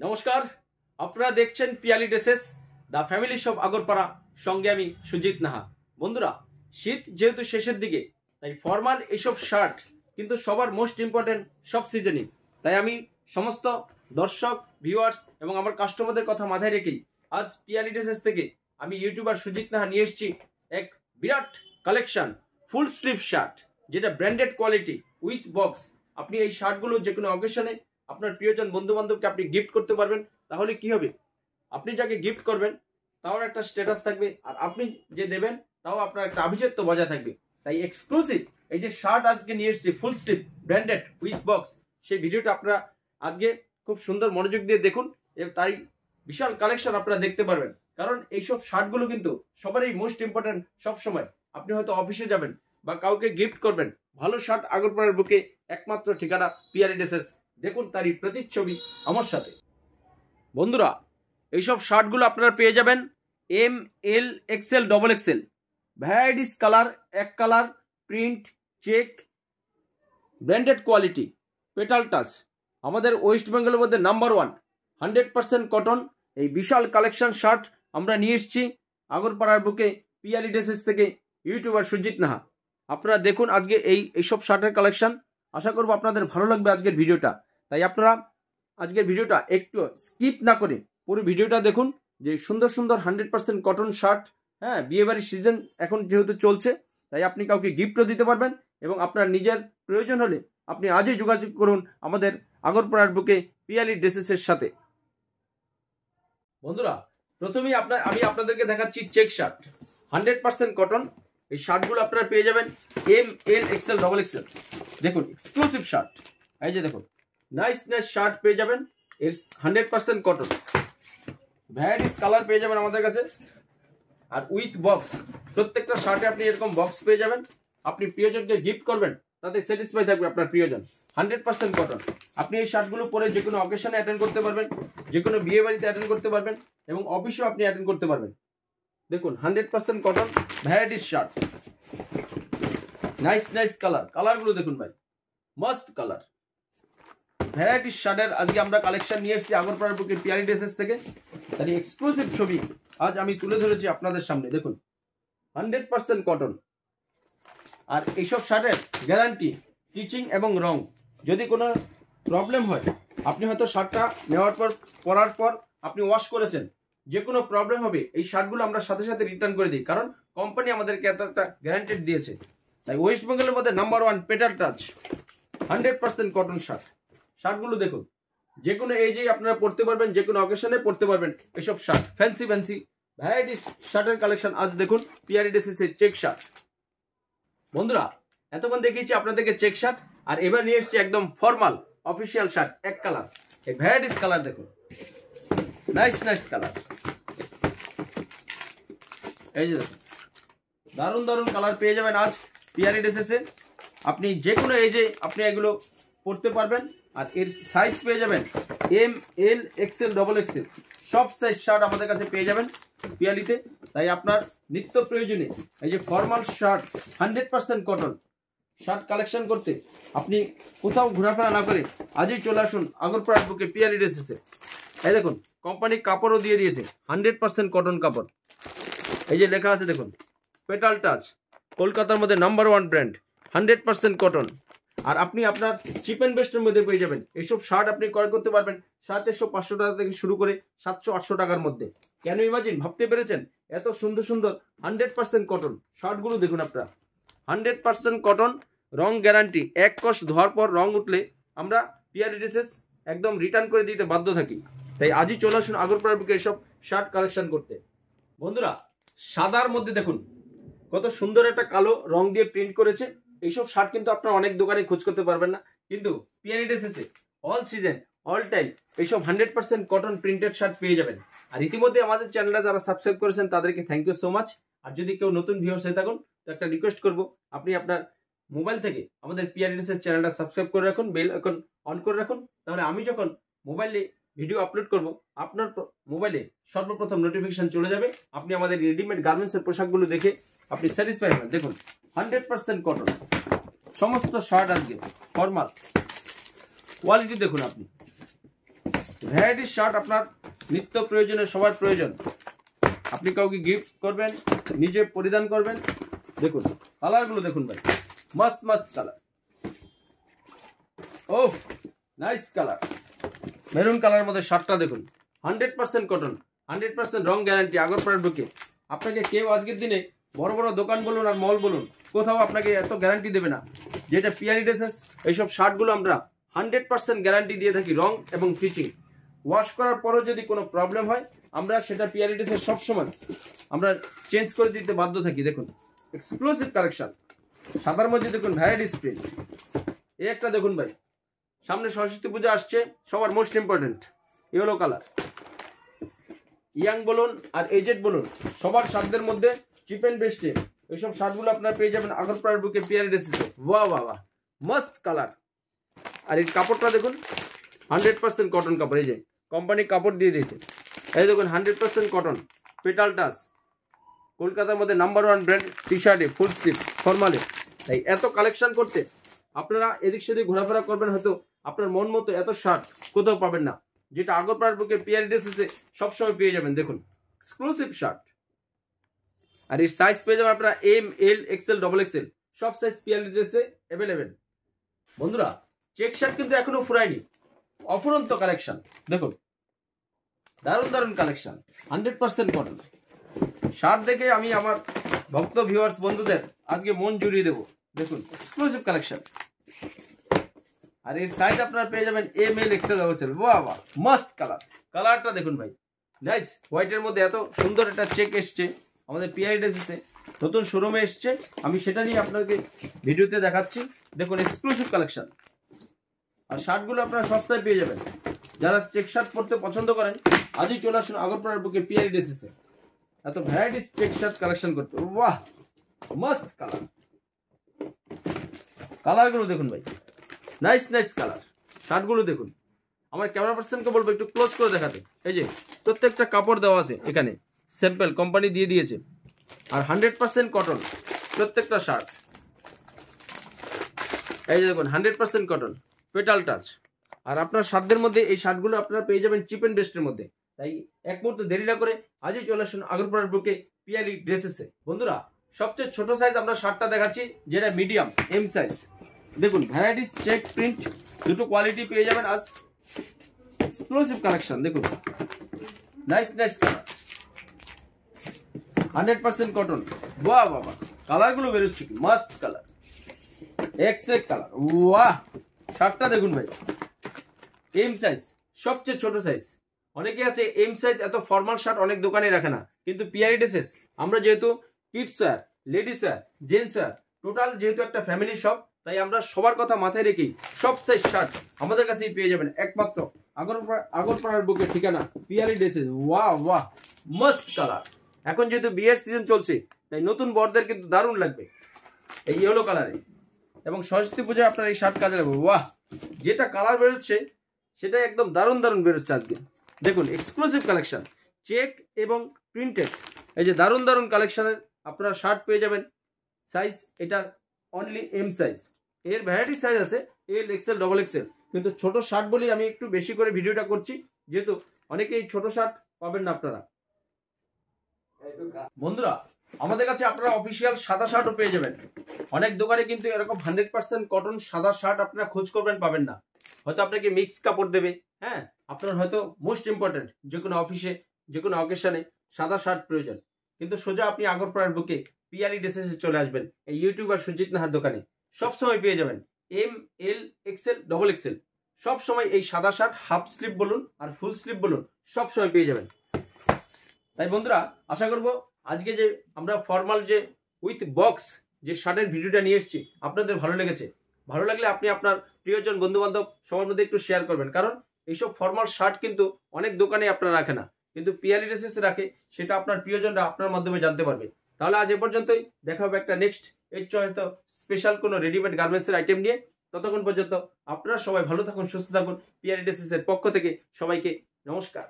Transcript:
নমস্কার, আপনারা দেখছেন Piyali dresses the family shop Agarpara. সঙ্গে আমি সুজিত নাহা। বন্ধুরা, শীত যেহেতু শেষের দিকে, তাই ফর্মাল এইসব শার্ট কিন্তু সবার মোস্ট ইম্পর্টেন্ট সব সিজনই। তাই আমি সমস্ত দর্শক, ভিউয়ার্স এবং আমার কাস্টমারদের কথা মাথায় রেখেই আজ পিয়ালি ড্রেসেস থেকে আমি ইউটিউবার সুজিত নাহা নিয়ে এসেছি এক বিরাট কালেকশন ফুল স্লিভ শার্ট, যেটা ব্র্যান্ডেড কোয়ালিটি উইথ বক্স। আপনি এই শার্টগুলো যে কোনো অকেশনে আপনার প্রিয়জন বন্ধু বান্ধবকে আপনি গিফট করতে পারবেন। তাহলে কি হবে, আপনি যাকে গিফট করবেন তাও একটা স্ট্যাটাস থাকবে, আর আপনি যে দেবেন তাও আপনার একটা আভিজাত্য বজায় থাকবে। তাই এক্সক্লুসিভ এই যে শার্ট আজকে নিয়ে এসেছি full sleeve branded with box, সেই ভিডিওটা আপনারা আজকে খুব সুন্দর মনোযোগ দিয়ে দেখুন। তাই বিশাল কালেকশন আপনারা দেখতে পারবেন, কারণ এইসব শার্টগুলো কিন্তু সবারই মোস্ট ইম্পর্টেন্ট। সবসময় আপনি হয়তো অফিসে যাবেন বা কাউকে গিফট করবেন, ভালো শার্ট আগরপাড়ার বুকে একমাত্র ঠিকানা পিয়ালি ড্রেসেস। দেখুন তারই প্রতিচ্ছবি আমার সাথে। বন্ধুরা, এইসব শার্টগুলো আপনারা পেয়ে যাবেন M, L, XL, double XL, varieties colour, এক colour, print, check, branded quality, Petal Touch. আমাদের ওয়েস্ট বেঙ্গলের মধ্যে নাম্বার 1 100% কটন এই বিশাল কালেকশন শার্ট আমরা নিয়ে এসেছি আগরপাড়ার বুকে পিয়ালি ড্রেসেস থেকে ইউটিউবার সুজিত নাহা। আপনারা দেখুন আজকে এইসব শার্টের কালেকশন। আশা করবো আপনাদের ভালো লাগবে আজকের ভিডিওটা। তাই আপনারা আজকের ভিডিওটা একটু স্কিপ না করে পুরো ভিডিওটা দেখুন, যে সুন্দর সুন্দর 100% কটন শার্ট। হ্যাঁ, বিয়েবাড়ির সিজন এখন যেহেতু চলছে, তাই আপনি কাউকে গিফটও দিতে পারবেন এবং আপনার নিজের প্রয়োজন হলে আপনি আজই যোগাযোগ করুন আমাদের আগরপাড়ার বুকে পিয়ালি ড্রেসেসের সাথে। বন্ধুরা, প্রথমেই আমি আপনাদেরকে দেখাচ্ছি চেক শার্ট 100% কটন। এই শার্টগুলো আপনারা পেয়ে যাবেন M, L, XL, double Excel. দেখুন এক্সক্লুসিভ শার্ট, এই যে দেখুন নাইস নাইস শার্ট পেয়ে যাবেন। এর 100% কটন, ভ্যারাইটিস কালার পেয়ে যাবেন আমাদের কাছে, আর উইথ বক্স। প্রত্যেকটা শার্টে আপনি এরকম বক্স পেয়ে যাবেন। আপনি প্রিয়জনকে গিফট করবেন, তাতে স্যাটিসফাই থাকবে আপনার প্রিয়জন। 100% কটন। আপনি এই শার্টগুলো পরে যে কোনো অকেশনে অ্যাটেন্ড করতে পারবেন, যে কোনো বিয়ে বাড়িতে অ্যাটেন্ড করতে পারবেন এবং অফিসেও আপনি অ্যাটেন্ড করতে পারবেন। দেখুন 100% cotton, varieties shirt, nice nice colour. কালারগুলো দেখুন ভাই, মস্ত কালার। ভ্যারাইটিস শার্টের আজকে আমরা কালেকশন নিয়ে এসেছি আগরপাড়ার বুকে পিয়ালি ড্রেসেস থেকে। তাই এক্সক্লুসিভ ছবি আজ আমি তুলে ধরেছি আপনাদের সামনে। দেখুন 100% কটন, আর এইসব শার্টের গ্যারান্টি স্টিচিং এবং রং। যদি কোনো প্রবলেম হয়, আপনি হয়তো শার্টটা নেওয়ার পর পরার পর আপনি ওয়াশ করেছেন, যে কোনো প্রবলেম হবে এই শার্টগুলো আমরা সাথে সাথে রিটার্ন করে দিই, কারণ কোম্পানি আমাদেরকে এত একটা গ্যারান্টেড দিয়েছে। তাই ওয়েস্ট বেঙ্গলের মধ্যে number 1 Petal Touch 100% cotton shirt. শার্টগুলো দেখুন, যে কোনো এজে আপনারা পড়তে পারবেন, যে কোনো অকেশনে পড়তে পারবেন এসব শার্ট। ফ্যান্সি ফ্যান্সি ভ্যারাইটিস শার্টের কালেকশন আজ দেখুন পিয়ালি ড্রেসেসের চেক শার্ট। বন্ধুরা, এতক্ষণ দেখিয়েছি আপনাদেরকে চেক শার্ট, আর এবার নিয়ে এসেছি একদম ফর্মাল অফিসিয়াল শার্ট, এক কালার। এই ভ্যারাইটিস কালার দেখুন, নাইস নাইস কালার। এই যে দেখুন দারুণ দারুণ কালার পেয়ে যাবেন আজ পিয়ালি ড্রেসেসে। আপনি যে কোনো এজে আপনি এগুলো পড়তে পারবেন, আর এর সাইজ পেয়ে যাবেন M, L, XL, double Excel. সব সাইজ শার্ট আমাদের কাছে পেয়ে যাবেন পিয়ালিতে। তাই আপনার নিত্য প্রয়োজনে এই যে formal shirt 100% cotton shirt collection করতে আপনি কোথাও ঘোরাফেরা না করে আজই চলে আসুন আগরপাড়ার বুকে পিয়ালি ড্রেসেসে। এই দেখুন কোম্পানি কাপড়ও দিয়ে দিয়েছে 100% কটন কাপড়। এই যে লেখা আছে দেখুন পেটাল টাচ, কলকাতার মধ্যে নাম্বার 1 ব্র্যান্ড, 100% কটন। আর আপনি আপনার চিপ অ্যান্ড বেস্টের মধ্যে পেয়ে যাবেন এইসব শার্ট। আপনি ক্রয় করতে পারবেন 400-500 টাকা থেকে শুরু করে 700-800 টাকার মধ্যে। কেন ইমাজিন, ভাবতে পেরেছেন? এত সুন্দর সুন্দর 100% কটন শার্টগুলো দেখুন আপনারা। 100% কটন, রং গ্যারান্টি। এক কষ ধোয়ার পর রং উঠলে আমরা পিয়ালি ড্রেসেস একদম রিটার্ন করে দিতে বাধ্য থাকি। তাই আজই চলে আসুন আগরপাড়ার বুকে এইসব শার্ট কালেকশন করতে। বন্ধুরা, সাদার মধ্যে দেখুন কত সুন্দর একটা কালো রং দিয়ে প্রিন্ট করেছে। এইসব শার্ট কিন্তু আপনারা অনেক দোকানে খোঁজ করতে পারবেন না, কিন্তু পিয়ালি ড্রেসেসে অল সিজন অল টাইম এইসব 100% কটন প্রিন্টেড শার্ট পেয়ে যাবেন। আর ইতিমধ্যে আমাদের চ্যানেলটা যারা সাবস্ক্রাইব করেছেন তাদেরকে থ্যাংক ইউ সো মাচ। আর যদি কেউ নতুন ভিউয়ার্স হয়ে থাকুন, তো একটা রিকোয়েস্ট করবো, আপনি আপনার মোবাইল থেকে আমাদের পিয়ালি ড্রেসেস চ্যানেলটা সাবস্ক্রাইব করে রাখুন, বেল আইকন অন করে রাখুন। তাহলে আমি যখন মোবাইলে ভিডিও আপলোড করব, আপনার মোবাইলে সর্বপ্রথম নোটিফিকেশন চলে যাবে। আপনি আমাদের রেডিমেড গার্মেন্টসের পোশাকগুলো দেখে আপনি স্যাটিসফাই হবেন। দেখুন 100% কটন সমস্ত শার্ট আজকে ফর্মাল কোয়ালিটি দেখুন আপনি। ভ্যারাইটিস শার্ট আপনার নিত্য প্রয়োজনে সবার প্রয়োজন। আপনি কাউকে গিফট করবেন, নিজে পরিধান করবেন। দেখুন কালারগুলো দেখুন ভাই, মস্ত মস্ত কালার। ওফ, নাইস কালার। মেরুন কালারের মধ্যে শার্টটা দেখুন, 100% কটন, 100% রং গ্যারান্টি, আগরপাড়ার বুকে। আপনাকে কেউ আজকের দিনে বড় বড় দোকান বলুন আর মল বলুন, কোথাও আপনাকে এত গ্যারান্টি দেবে না। যেটা পিয়ালি ড্রেসেস, এইসব শার্টগুলো আমরা 100% গ্যারান্টি দিয়ে থাকি, রং এবং ফিচিং। ওয়াশ করার পরেও যদি কোনো প্রবলেম হয়, আমরা সেটা পিয়ালি ড্রেসের সবসময় আমরা চেঞ্জ করে দিতে বাধ্য থাকি। দেখুন এক্সক্লুসিভ কালেকশন, সাদার মধ্যে দেখুন ভ্যারাইটিস প্রিন্ট। এই একটা দেখুন ভাই, সামনে সরস্বতী পূজা আসছে, সবার most important yellow colour. Young বলুন আর এজেড বলুন, সবার সাধ্যের মধ্যে চিপ এন্ড বেস্টে এইসব শার্টগুলো আপনারা পেয়ে যাবেন আগরপাড়ার বুকে পিয়ালি ড্রেসেসে। বাহ বাহ বাহ, মস্ত কালার। আর এই কাপড়টা দেখুন, 100% কটন কাপড়। এই যে কোম্পানি কাপড় দিয়ে দিয়েছে, এই দেখুন 100% কটন, পেটাল টাচ। কলকাতার মধ্যে নাম্বার 1 ব্র্যান্ড টি শার্টে ফুল স্লিভ ফর্মালে। তাই এত কালেকশন করতে আপনারা এদিক সেদিক ঘোরাফেরা করবেন, হয়তো আপনার মন মতো এত শার্ট কোথাও পাবেন না, যেটা আগরপাড়ার বুকে পিয়ালি ড্রেসেসে সবসময় পেয়ে যাবেন। দেখুন এক্সক্লুসিভ শার্ট। আর এই সাইজ পেয়ে যাবেন আপনারা M, L, XL, double Excel, সব সাইজ পিয়ালি ড্রেসে অ্যাভেলেবেল। বন্ধুরা চেক শার্ট কিন্তু এখনো ফুরায়নি, অফুরন্ত কালেকশন। দেখুন দারুণ দারুণ কালেকশন, 100% কটন। শার্ট দেখে আমি আমার ভক্ত ভিউয়ার্স বন্ধুদের আজকে মন জুড়িয়ে দেবো। দেখুন এক্সক্লুসিভ কালেকশন। আর এর সাইজ আপনারা পেয়ে যাবেন M, L, XL, double Excel. বাহ বাহ, মস্ত কালার। কালারটা দেখুন ভাই, নাইস। হোয়াইটের মধ্যে এত সুন্দর একটা চেক এসছে আমাদের পিয়ালি ড্রেসেসে, নতুন শোরুমে এসছে। আমি সেটা নিয়ে আপনাকে ভিডিওতে দেখাচ্ছি। দেখুন এক্সক্লুসিভ কালেকশন। আর শার্টগুলো আপনারা সস্তায় পেয়ে যাবেন। যারা চেক শার্ট পরতে পছন্দ করেন, আজই চলে আসুন আগরপাড়ার বুকে পিয়ালি ড্রেসেসে এত ভ্যারাইটিস চেক শার্ট কালেকশন করতে। বাহ, মস্ত কালার। কালারগুলো দেখুন ভাই, নাইস নাইস কালার। শার্টগুলো দেখুন। আমার ক্যামেরা পার্সনকে বলবো একটু ক্লোজ করে দেখাতে। এই যে প্রত্যেকটা কাপড় দেওয়া আছে এখানে, স্যাম্পল কোম্পানি দিয়ে দিয়েছে। আর 100% কটন প্রত্যেকটা শার্ট। এই যে দেখুন 100% কটন, পেটাল টাচ। আর আপনার সাধ্যের মধ্যে এই শার্টগুলো আপনারা পেয়ে যাবেন চিপ এন্ড বেস্টের মধ্যে। তাই এক মুহূর্তে দেরি না করে আজই চলে আসুন আগরপাড়ার বুকে পিয়ালি ড্রেসেসে। বন্ধুরা সবচেয়ে ছোট সাইজ আমরা শার্টটা দেখাচ্ছি, যেটা মিডিয়াম এম সাইজ। দেখুন ভ্যারাইটিস চেক প্রিন্ট, দুটো কোয়ালিটি পেয়ে যাবেন আজ। এক্সক্লুসিভ কালেকশন দেখুন, নাইস নাইস কালার, 100% কটন। বাহ বাবা, কালারগুলো বেরোচ্ছে কি মাস্ট কালার, এক্সেক কালার। ওয়াহ, শার্টটা দেখুন ভাই, এম সাইজ, সবচেয়ে ছোট সাইজ। অনেকে আছে এম সাইজ এত ফর্মাল শার্ট অনেক দোকানে রাখে না, কিন্তু পিয়ালি ড্রেসেস আমরা যেহেতু kids wear, ladies wear, gents wear, total যেহেতু একটা ফ্যামিলি শপ, তাই আমরা সবার কথা মাথায় রেখেই সব সাইজ শার্ট আমাদের কাছেই পেয়ে যাবেন একমাত্র আগরপাড়ার বুকে ঠিকানা পিয়ালি ড্রেসেস। ওয়াহ ওয়াহ, মস্ত কালার। এখন যেহেতু বিয়ের সিজন চলছে, তাই নতুন বরদের কিন্তু দারুণ লাগবে এই ইয়েলো কালারে। এবং সরস্বতী পূজায় আপনার এই শার্ট কাজে লাগবে। ওয়াহ, যেটা কালার বেরোচ্ছে সেটা একদম দারুণ দারুণ বেরোচ্ছে আজকে। দেখুন এক্সক্লুসিভ কালেকশন, চেক এবং প্রিন্টেড। এই যে দারুণ দারুণ কালেকশনের আপনারা শার্ট পেয়ে যাবেন। সাইজ এটা অনলি এম সাইজ, এর ভ্যারাইটি সাইজ আছে এল, এক্সেল, ডবল এক্সেল। কিন্তু ছোট শার্ট বলেই আমি একটু বেশি করে ভিডিওটা করছি, যেহেতু অনেকেই ছোট শার্ট পাবেন না আপনারা। বন্ধুরা আমাদের কাছে আপনারা অফিসিয়াল সাদা শার্টও পেয়ে যাবেন। অনেক দোকানে কিন্তু এরকম 100% কটন সাদা শার্ট আপনারা খোঁজ করবেন, পাবেন না। হয়তো আপনাকে মিক্স কাপড় দেবে। হ্যাঁ, আপনার হয়তো মোস্ট ইম্পর্টেন্ট যে কোনো অফিসে, যে কোনো অকেশনে সাদা শার্ট প্রয়োজন, কিন্তু সোজা আপনি আগরপাড়ার বুকে পিয়ালি ড্রেসেসে চলে আসবেন এই ইউটিউবার সুজিত নাহার দোকানে। সবসময় পেয়ে যাবেন M, L, XL, double Excel. সবসময় এই সাদা শার্ট হাফ স্লিভ বলুন আর ফুল স্লিভ বলুন, সবসময় পেয়ে যাবেন। তাই বন্ধুরা আশা করব আজকে যে আমরা ফর্মাল যে উইথ বক্স যে শার্টের ভিডিওটা নিয়ে এসেছি আপনাদের ভালো লেগেছে। ভালো লাগলে আপনি আপনার প্রিয়জন, বন্ধু বান্ধব সবার মধ্যে একটু শেয়ার করবেন, কারণ এইসব ফর্মাল শার্ট কিন্তু অনেক দোকানে আপনারা রাখে না, কিন্তু পিয়ালি ড্রেসেস রাখে। সেটা আপনার প্রিয়জনরা আপনার মাধ্যমে জানতে পারবে। তাহলে আজ এ পর্যন্তই, দেখা হবে একটা নেক্সট এর হয়তো স্পেশাল কোনো রেডিমেড গার্মেন্টসের আইটেম নিয়ে। ততক্ষণ পর্যন্ত আপনারা সবাই ভালো থাকুন, সুস্থ থাকুন। পিয়ালি ড্রেসেসের পক্ষ থেকে সবাইকে নমস্কার।